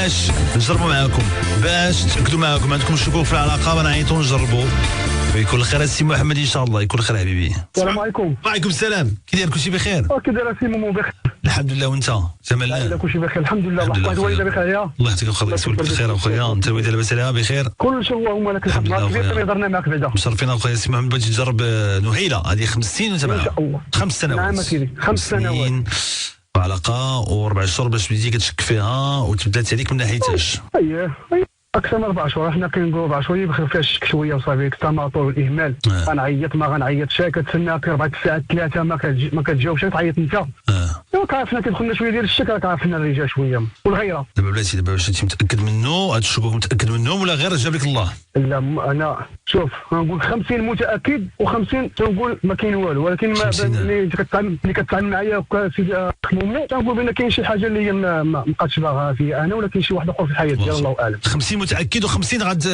باش نجربوا معاكم، باش تاكدوا معاكم عندكم شكوك في العلاقه، نعيطوا نجربوا ويكون الخير. السي محمد ان شاء الله يكون الخير حبيبي. السلام عليكم. وعليكم السلام. كي داير كلشي بخير؟ كي داير السي مومو بخير؟ الحمد لله. وانت جمال؟ لا كلشي بخير الحمد لله. الله الوالده بخير يا الله يعطيك الخير. يسولك بخير اخويا. انت الوالده لاباس عليها بخير؟ كلشي اللهم لك الحمد. كبير هضرنا معاك بعدا. مشرفين اخويا. السي محمد بغيتي تجرب نهيله هذه 5 سنين وانت معاها؟ ان شاء الله 5 سنوات. نعم سيدي 5 سنوات علاقه و4 شهور باش بديتي كتشك فيها وتبدلت عليك من ناحيتاش؟ اييه اكثر من 4 شهور. حنا كنقولوا 4 شهور بخير فيها الشك شويه وصافي. التماطل والاهمال. غنعيط ما غنعيطش، كتسناك 4 ساعات 3 ما كتجاوبش، تعيط انت. كعرفنا كيدخلنا شويه ديال الشك، راك عارفنا الرجال شويه والغيره. دابا بلاتي دابا واش انت متاكد منه؟ هاد الشكوك متاكد منهم ولا غير جاب لك الله؟ لا انا شوف غنقول 50 متاكد و50 تنقول ما كاين والو، ولكن ما اللي كتعامل معايا سيدي مومو تنقول بان كاين شي حاجه اللي هي ما بقاتش باغا فيا انا، ولا كاين شي واحد اخر في الحياه ديال الله اعلم. 50 متاكد و50 غاد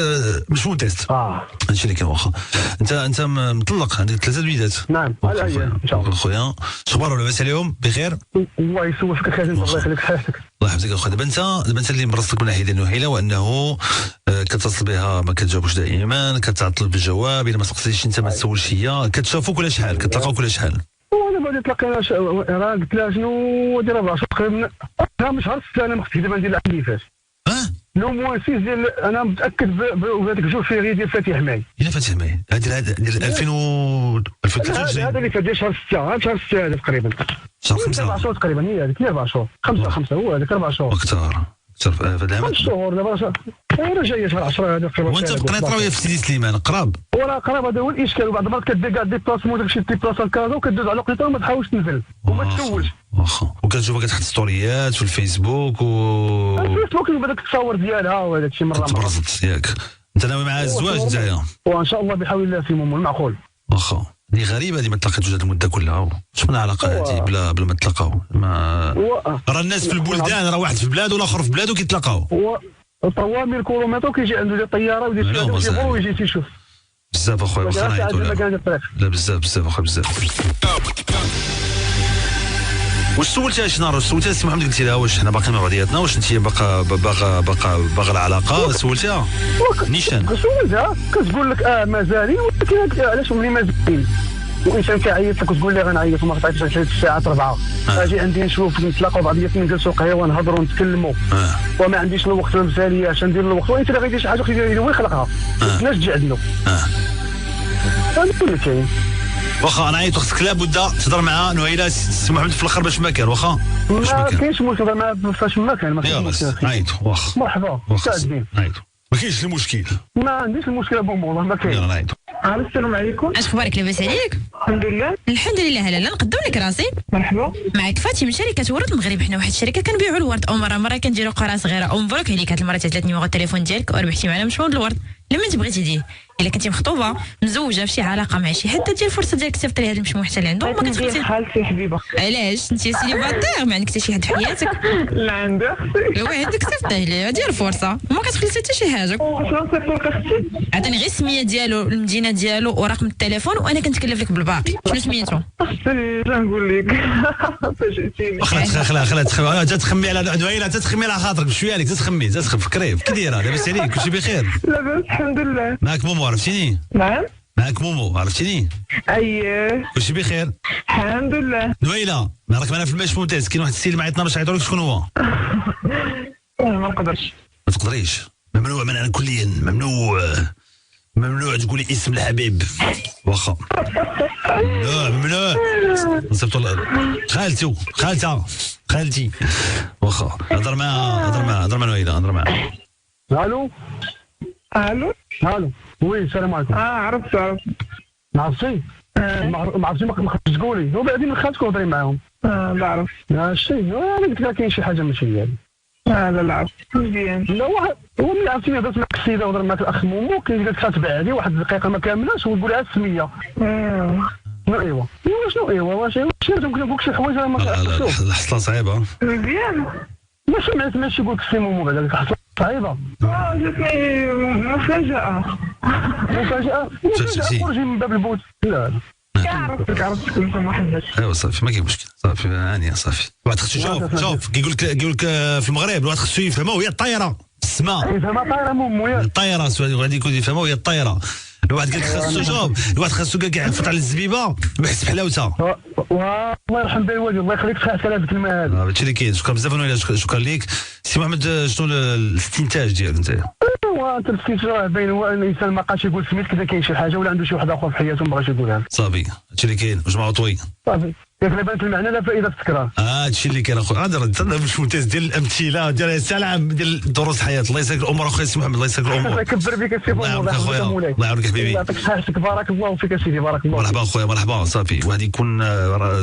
مش تيست. هادشي اللي كاين. واخا انت مطلق، عندك 3 وليدات؟ نعم على ان شاء الله. خويا شخبار لاباس عليهم بخير؟ الله يسوفك الخير. الله يخليك صحتك. الله يحفظك اخويا. دابا انت اللي مرصتك من ناحيه ديال النهيله، وانه كتصل بها ما كتجاوبش دائما، كتعطل بالجواب، الا ما سقسيتيش انت ما تسولش هي، كتشافوك ولا شحال؟ كتلاقاو كل شحال؟ وانا بعد تلاقينا راه قلت لها شنو داير 4 شهور تقريبا. مش عرفت انا ما اختي دابا ندير العام اللي فات. لو موان 6 ديال انا متاكد بهذيك 2 فيغي ديال فاتح ماي. الى فاتح ماي هذا ديال 2023. هذا اللي فات ديال شهر 6 هذا تقريبا شهر 5 4 شهور تقريبا. هي هذيك 4 شهور 5 هو هذاك 4 شهور اكثر في هذا العام. 5 شهور دابا راه جايه شهر 10 هذا تقريبا. وانت بقيت راويه في سيدي سليمان قراب؟ وراه قراب. هذا هو الاشكال. وبعض المرات كدير كاع ديبلاسمون داكشي ديبلاس الكازا وكدوز على لوقيته وما تحاولش تنزل وما تسولش. واخا وكتشوفها كتحط ستوريات في الفيسبوك الفيسبوك بداك التصاور ديالها وهذا الشيء مره تبرزت ياك. انت ناوي معها الزواج نتايا؟ وان شاء الله بحول الله في مومو المعقول. واخا هذه غريبه هذه ما تلاقيتوش هذه المده كلها. واش من علاقه هذه بلا ما تلاقاو؟ راه الناس في البلدان، راه واحد في بلاد والاخر في بلاد وكيتلاقاو. طوامير كيلومتر كيجي عنده ديال الطياره ويدير ويجي تيشوف بزاف اخويا. واخا نعيطوا لا بزاف اخويا بزاف. واش سولتها شي نهار؟ سولتها السي محمد قلتي لها واش حنا باقيين مع بعضياتنا؟ واش انت باغا العلاقه؟ سولتها نيشان؟ سولتها كتقول لك مازالي، ولكن علاش ملي مازالين وانسان كيعيط لك وتقول لي غنعيط وما قطعتش حتى الساعه 4 اجي عندي نشوف نتلاقاو بعضياتنا نجلسوا قهوه نهضروا نتكلموا وما عنديش الوقت ما مسالياش ندير الوقت. وانت اللي غيدير شي حاجه وين خلقها؟ الناس تجي عندنا هذا كاين. واخا انا عيط خصك لابد تهضر مع نهيله السي محمد في الاخر باش ما كان. واخا ما كاينش مشكل ما فاش ما كان ما كاينش مشكل. عيط واخا مرحبا مستعدين. عيط ما كاينش المشكل. ما عنديش المشكله بون والله ما كاين. يلا عيط. السلام عليكم. اش اخبارك؟ لاباس عليك؟ الحمد لله. الحمد لله. لالا نقدم لك راسي. مرحبا. معك فاطمه شركه ورد المغرب. حنا واحد الشركه كنبيعوا الورد، او مره كنديروا قرعه صغيره او مبروك عليك. هاد المره ثلاث نيميرو التليفون ديالك وربحتي معنا مشمول الورد. لما تبغي تجي الا كنتي مخطوبه مزوجه في شي علاقه مع شي حد، دير الفرصه ديالك تصيفطي هذا المشموع حتى لعندو. ما كتخلصي خالتي حبيبه. علاش انت سيليباتير ما عندك حتى شي حد في حياتك؟ لا عندي اختي. ايوا عندك صيفطيه ليه، دير الفرصه وما كتخلصي حتى شي حاجه. شنو نصيفط لك اختي؟ عطيني غير السميه ديالو، المدينه ديالو ورقم التليفون وانا كنتكلف لك بالباقي. شنو سميتو؟ اختي لا نقول لك فاش جيتيني. خلا تخمي على نهيله، تخمي على خاطرك بشويه عليك، تخمي فكري كي دايره؟ لاباس عليك؟ كلشي بخير؟ لاباس الحمد لله. معك مومو عرفتيني؟ نعم معك مومو عرفتيني؟ اييه كلشي بخير؟ الحمد لله. نهيله راك معنا في الماتش ممتاز. كاين واحد السيد اللي معيطنا باش يعيطوا لك، شكون هو؟ ما نقدرش. ما تقدريش؟ ممنوع مننا كليا، ممنوع تقولي اسم الحبيب. واخا ممنوع نصيفطوا خالتي. واخا هضر مع نهيله، هضر معها. الو وي السلام عليكم. عرفت عرفتي؟ ما عرفتي ما خصكش تقولي وبعدين من خالتك وهضري معاهم. لا عرفت. ماشي انا قلت لك كاين شي حاجه ماشي ديالي. لا عرفت مزيان. لا واحد هو ملي عرفتيني هضرت مع السيده وهضر معك الاخ مومو كاين قالت كتبع لي واحد الدقيقه ما كاملاش وتقول لها السميه. ايوا شنو ايوا واش نقول لك شي حوايج راه ما كنعرفوش. الحصله صعيبه. مزيان. ما سمعت ماشي يقول لك السي مومو بعدا ديك الحصله صعيبه. جاتني مفاجأة. خرجي من باب البوت. لا عرفت كل محمد. ايوا صافي ما كاين مشكل، صافي هانيه صافي. واحد خصو شوف كيقول لك في المغرب الواحد خصو يفهموا هي الطايره السماء. يفهمها طايره مويا. الطايره غادي يكون يفهموا هي الطايره. الواحد قال خاصو شوف، الواحد خاصو كاع يفط على الزبيبه بحس بحلاوتها. الله يرحم بالوالد الله يخليك تخاف على هذيك الماء هذا. هادشي اللي كاين. شكرا بزاف نويلا، شكرا ليك سي محمد. شنو الاستنتاج ديالك انت؟ انت الاستنتاج باين هو ان الانسان ما بقاش يقول سميت كذا كاين شي حاجه ولا عنده شي واحد اخر في حياته ما بغاش يقولها. صافي هادشي اللي كاين. واش معطوي صافي ياك لا بانت المعنى لا فائده في التكرار. هادشي اللي كاين اخويا. هذا مش ممتاز ديال الامثله ديال السلام ديال دروس الحياه. الله يسهل الامور اخويا سي محمد، الله يسهل الامور. الله يكبر بك السي الله يعاونك اخويا، الله يعاونك حبيبي. يعطيك صحتك بارك الله فيك سيدي بارك الله. مرحبا اخويا مرحبا. صافي واحد يكون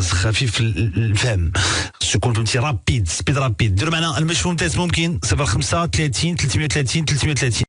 خفيف الفهم، خصو يكون فهمتي رابيد سبيد رابيد. ديروا معنا المش ممتاز ممكن 05 30 330 330.